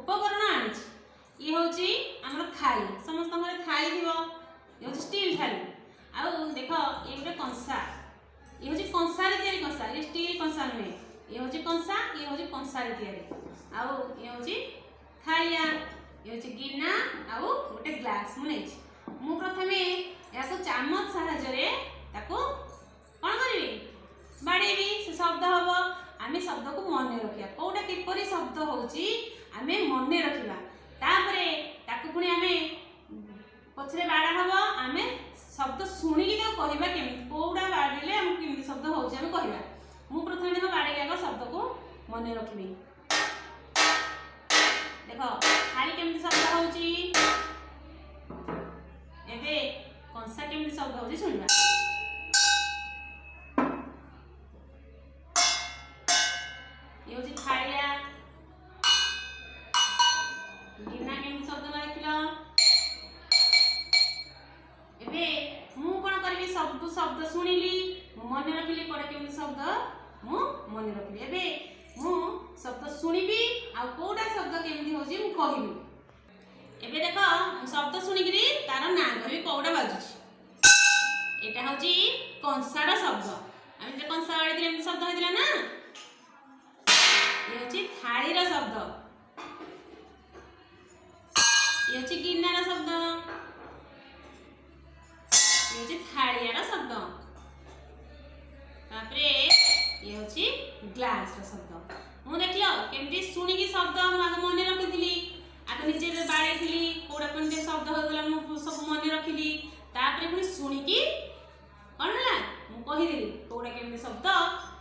उपकरण आनी ये हूँ आम थाली समस्त थाली थी ये हूँ स्टील थाली आउ देख ये गोटे कंसा ये हूँ कंसार या कंसा ये स्टील कंसा नुहे ये हूँ कंसा ये हूँ कंसार या आउ ये हूँ थालिया ये हूँ गिना आउ गोटे ग्लास मु प्रथमे या चामच साहाय्य कौन करी बाड़ेबी से शब्द हम आम शब्द को मन रखा कौटा किपर शब्द होची आम मन रखा तापरे ताकू पुणी आम पछरे बाड़ा हम आम शब्द शुणिकी कहवा केमी कौटा बाड़े आम केमी शब्द होची आम कहवा मु प्रथम देख बाड़े आग शब्द को मन रखी देख थाली केमी शब्द होची एबे कंसा केमी शब्द होची सुनिबा ये हूँ थालिया गिना केमी शब्द लिखल एबे मु कौन करी सब शब्द शुणिली मन रखिली कौटा केमी शब्द मु मन रखिली एबे मु शब्द शुणिबी आ कौटा शब्द केमी होची मु कहबी एबे देख शब्द शुणिकी तार ना कहबी कौटा बाजुची एटा होची कंसार शब्द आम जो कंसा बाड़ी शब्द होइतिला ना ये हूँ थालीर शब्द ये हूँ गिनार शब्द ये हूँ थालियार शब्द तापरे ये हूँ ग्लास शब्द मु देख केमती शुणिकी शब्द आगे मन रखी आगे निजे बाड़े कौटा कौन शब्द होगा सब मन रखिली तापरे पुणी शुणिकी कौन है मुझेदेली कौटा केमी शब्द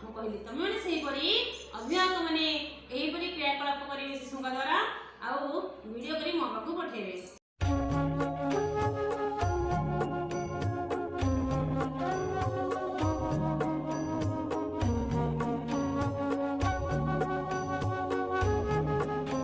मुझे तुम मैंने अभिभावक मैंने यहीपरी क्रियाकलाप करेंगे शिशु द्वारा आउ वीडियो कर मो पाक पठेबे।